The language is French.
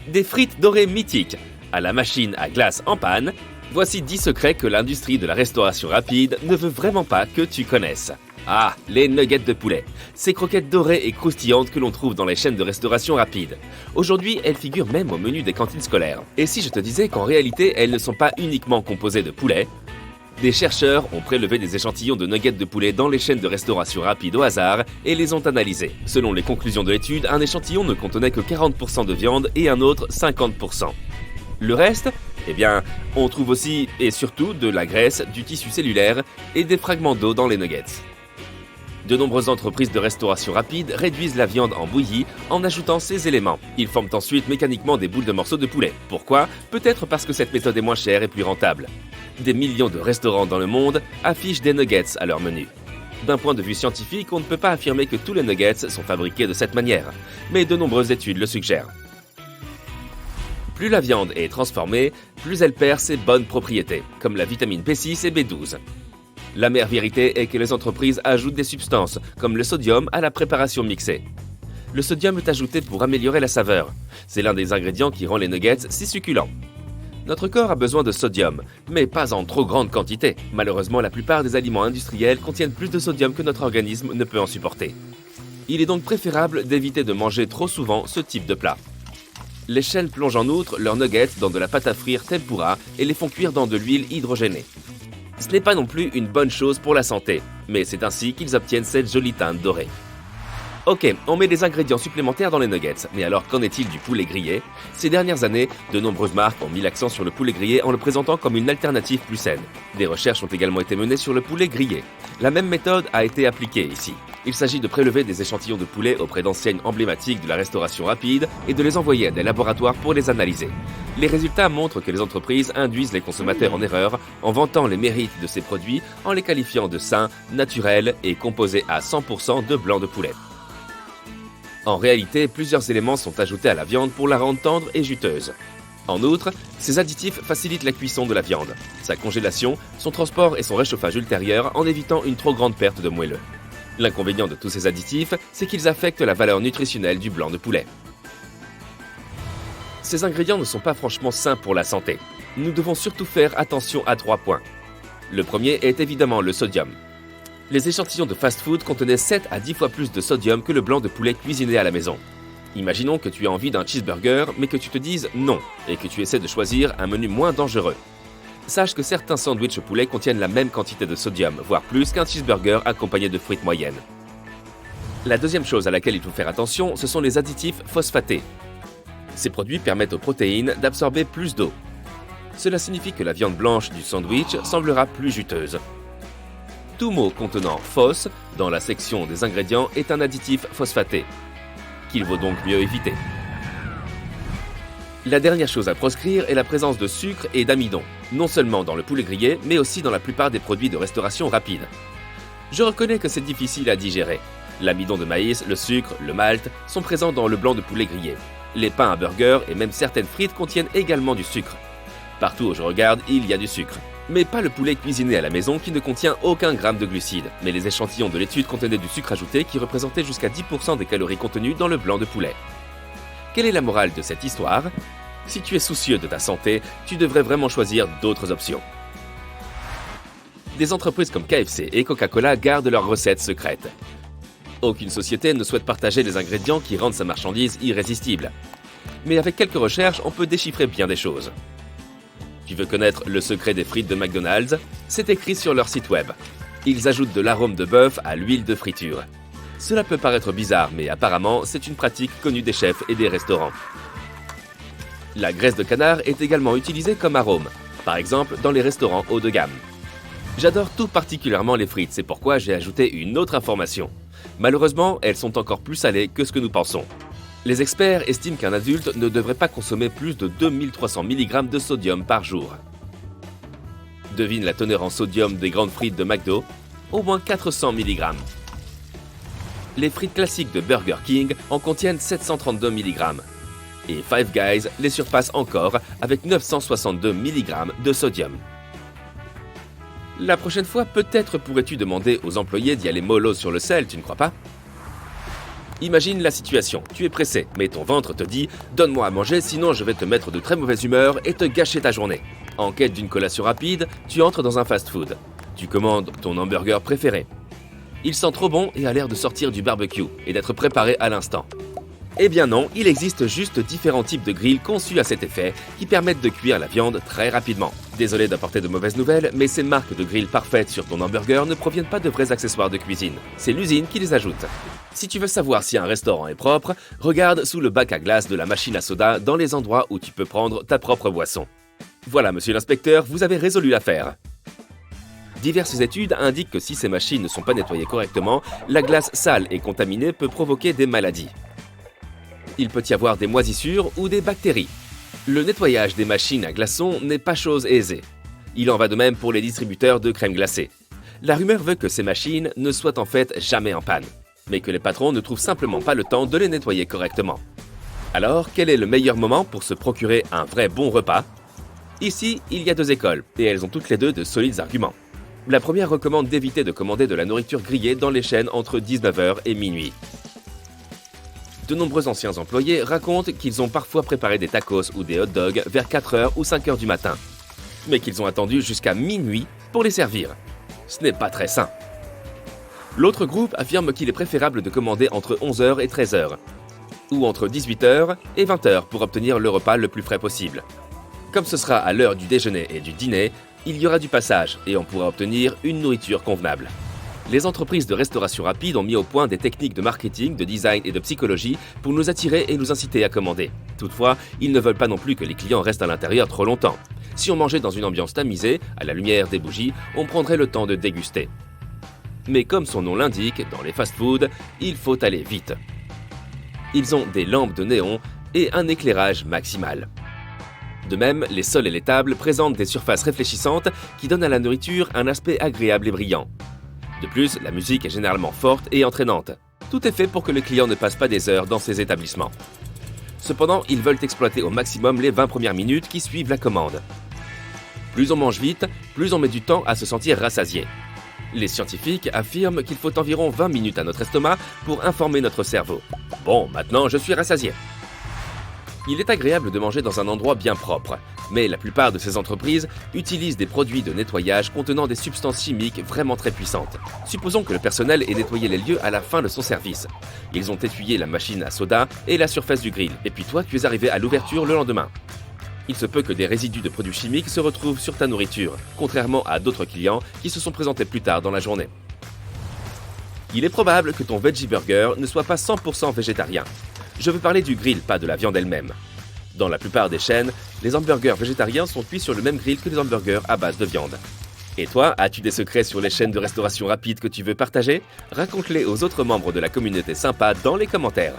Des frites dorées mythiques, à la machine à glace en panne, voici 10 secrets que l'industrie de la restauration rapide ne veut vraiment pas que tu connaisses. Ah, les nuggets de poulet. Ces croquettes dorées et croustillantes que l'on trouve dans les chaînes de restauration rapide. Aujourd'hui, elles figurent même au menu des cantines scolaires. Et si je te disais qu'en réalité, elles ne sont pas uniquement composées de poulet? Des chercheurs ont prélevé des échantillons de nuggets de poulet dans les chaînes de restauration rapide au hasard et les ont analysés. Selon les conclusions de l'étude, un échantillon ne contenait que 40% de viande et un autre 50%. Le reste, eh bien, on trouve aussi et surtout de la graisse, du tissu cellulaire et des fragments d'eau dans les nuggets. De nombreuses entreprises de restauration rapide réduisent la viande en bouillie en ajoutant ces éléments. Ils forment ensuite mécaniquement des boules de morceaux de poulet. Pourquoi? Peut-être parce que cette méthode est moins chère et plus rentable. Des millions de restaurants dans le monde affichent des nuggets à leur menu. D'un point de vue scientifique, on ne peut pas affirmer que tous les nuggets sont fabriqués de cette manière, mais de nombreuses études le suggèrent. Plus la viande est transformée, plus elle perd ses bonnes propriétés, comme la vitamine B6 et B12. La mère vérité est que les entreprises ajoutent des substances, comme le sodium, à la préparation mixée. Le sodium est ajouté pour améliorer la saveur. C'est l'un des ingrédients qui rend les nuggets si succulents. Notre corps a besoin de sodium, mais pas en trop grande quantité. Malheureusement, la plupart des aliments industriels contiennent plus de sodium que notre organisme ne peut en supporter. Il est donc préférable d'éviter de manger trop souvent ce type de plat. Les chaînes plongent en outre leurs nuggets dans de la pâte à frire tempura et les font cuire dans de l'huile hydrogénée. Ce n'est pas non plus une bonne chose pour la santé, mais c'est ainsi qu'ils obtiennent cette jolie teinte dorée. Ok, on met des ingrédients supplémentaires dans les nuggets, mais alors qu'en est-il du poulet grillé? Ces dernières années, de nombreuses marques ont mis l'accent sur le poulet grillé en le présentant comme une alternative plus saine. Des recherches ont également été menées sur le poulet grillé. La même méthode a été appliquée ici. Il s'agit de prélever des échantillons de poulet auprès d'enseignes emblématiques de la restauration rapide et de les envoyer à des laboratoires pour les analyser. Les résultats montrent que les entreprises induisent les consommateurs en erreur en vantant les mérites de ces produits en les qualifiant de sains, naturels et composés à 100% de blanc de poulet. En réalité, plusieurs éléments sont ajoutés à la viande pour la rendre tendre et juteuse. En outre, ces additifs facilitent la cuisson de la viande, sa congélation, son transport et son réchauffage ultérieur en évitant une trop grande perte de moelleux. L'inconvénient de tous ces additifs, c'est qu'ils affectent la valeur nutritionnelle du blanc de poulet. Ces ingrédients ne sont pas franchement sains pour la santé. Nous devons surtout faire attention à 3 points. Le premier est évidemment le sodium. Les échantillons de fast-food contenaient 7 à 10 fois plus de sodium que le blanc de poulet cuisiné à la maison. Imaginons que tu as envie d'un cheeseburger, mais que tu te dises non, et que tu essaies de choisir un menu moins dangereux. Sache que certains sandwichs au poulet contiennent la même quantité de sodium, voire plus qu'un cheeseburger accompagné de frites moyennes. La deuxième chose à laquelle il faut faire attention, ce sont les additifs phosphatés. Ces produits permettent aux protéines d'absorber plus d'eau. Cela signifie que la viande blanche du sandwich semblera plus juteuse. Tout mot contenant phos dans la section des ingrédients est un additif phosphaté, qu'il vaut donc mieux éviter. La dernière chose à proscrire est la présence de sucre et d'amidon, non seulement dans le poulet grillé, mais aussi dans la plupart des produits de restauration rapide. Je reconnais que c'est difficile à digérer. L'amidon de maïs, le sucre, le malt sont présents dans le blanc de poulet grillé. Les pains à burger et même certaines frites contiennent également du sucre. Partout où je regarde, il y a du sucre. Mais pas le poulet cuisiné à la maison qui ne contient aucun gramme de glucides. Mais les échantillons de l'étude contenaient du sucre ajouté qui représentait jusqu'à 10% des calories contenues dans le blanc de poulet. Quelle est la morale de cette histoire? Si tu es soucieux de ta santé, tu devrais vraiment choisir d'autres options. Des entreprises comme KFC et Coca-Cola gardent leurs recettes secrètes. Aucune société ne souhaite partager les ingrédients qui rendent sa marchandise irrésistible. Mais avec quelques recherches, on peut déchiffrer bien des choses. Tu veux connaître le secret des frites de McDonald's? C'est écrit sur leur site web. Ils ajoutent de l'arôme de bœuf à l'huile de friture. Cela peut paraître bizarre, mais apparemment, c'est une pratique connue des chefs et des restaurants. La graisse de canard est également utilisée comme arôme, par exemple dans les restaurants haut de gamme. J'adore tout particulièrement les frites, c'est pourquoi j'ai ajouté une autre information. Malheureusement, elles sont encore plus salées que ce que nous pensons. Les experts estiment qu'un adulte ne devrait pas consommer plus de 2300 mg de sodium par jour. Devine la teneur en sodium des grandes frites de McDo, au moins 400 mg. Les frites classiques de Burger King en contiennent 732 mg. Et Five Guys les surpasse encore avec 962 mg de sodium. La prochaine fois, peut-être pourrais-tu demander aux employés d'y aller mollo sur le sel, tu ne crois pas? Imagine la situation, tu es pressé, mais ton ventre te dit « Donne-moi à manger, sinon je vais te mettre de très mauvaise humeur et te gâcher ta journée ». En quête d'une collation rapide, tu entres dans un fast-food. Tu commandes ton hamburger préféré. Il sent trop bon et a l'air de sortir du barbecue et d'être préparé à l'instant. Eh bien non, il existe juste différents types de grilles conçus à cet effet qui permettent de cuire la viande très rapidement. Désolé d'apporter de mauvaises nouvelles, mais ces marques de grilles parfaites sur ton hamburger ne proviennent pas de vrais accessoires de cuisine. C'est l'usine qui les ajoute. Si tu veux savoir si un restaurant est propre, regarde sous le bac à glace de la machine à soda dans les endroits où tu peux prendre ta propre boisson. Voilà, monsieur l'inspecteur, vous avez résolu l'affaire. Diverses études indiquent que si ces machines ne sont pas nettoyées correctement, la glace sale et contaminée peut provoquer des maladies. Il peut y avoir des moisissures ou des bactéries. Le nettoyage des machines à glaçons n'est pas chose aisée. Il en va de même pour les distributeurs de crème glacée. La rumeur veut que ces machines ne soient en fait jamais en panne, mais que les patrons ne trouvent simplement pas le temps de les nettoyer correctement. Alors, quel est le meilleur moment pour se procurer un vrai bon repas ? Ici, il y a deux écoles, et elles ont toutes les deux de solides arguments. La première recommande d'éviter de commander de la nourriture grillée dans les chaînes entre 19h et minuit. De nombreux anciens employés racontent qu'ils ont parfois préparé des tacos ou des hot dogs vers 4h ou 5h du matin, mais qu'ils ont attendu jusqu'à minuit pour les servir. Ce n'est pas très sain. L'autre groupe affirme qu'il est préférable de commander entre 11h et 13h, ou entre 18h et 20h pour obtenir le repas le plus frais possible. Comme ce sera à l'heure du déjeuner et du dîner, il y aura du passage et on pourra obtenir une nourriture convenable. Les entreprises de restauration rapide ont mis au point des techniques de marketing, de design et de psychologie pour nous attirer et nous inciter à commander. Toutefois, ils ne veulent pas non plus que les clients restent à l'intérieur trop longtemps. Si on mangeait dans une ambiance tamisée, à la lumière des bougies, on prendrait le temps de déguster. Mais comme son nom l'indique, dans les fast-foods, il faut aller vite. Ils ont des lampes de néon et un éclairage maximal. De même, les sols et les tables présentent des surfaces réfléchissantes qui donnent à la nourriture un aspect agréable et brillant. De plus, la musique est généralement forte et entraînante. Tout est fait pour que le client ne passe pas des heures dans ces établissements. Cependant, ils veulent exploiter au maximum les 20 premières minutes qui suivent la commande. Plus on mange vite, plus on met du temps à se sentir rassasié. Les scientifiques affirment qu'il faut environ 20 minutes à notre estomac pour informer notre cerveau. Bon, maintenant je suis rassasié. Il est agréable de manger dans un endroit bien propre, mais la plupart de ces entreprises utilisent des produits de nettoyage contenant des substances chimiques vraiment très puissantes. Supposons que le personnel ait nettoyé les lieux à la fin de son service. Ils ont essuyé la machine à soda et la surface du grill, et puis toi, tu es arrivé à l'ouverture le lendemain. Il se peut que des résidus de produits chimiques se retrouvent sur ta nourriture, contrairement à d'autres clients qui se sont présentés plus tard dans la journée. Il est probable que ton veggie burger ne soit pas 100% végétarien. Je veux parler du grill, pas de la viande elle-même. Dans la plupart des chaînes, les hamburgers végétariens sont cuits sur le même grill que les hamburgers à base de viande. Et toi, as-tu des secrets sur les chaînes de restauration rapide que tu veux partager ? Raconte-les aux autres membres de la communauté sympa dans les commentaires.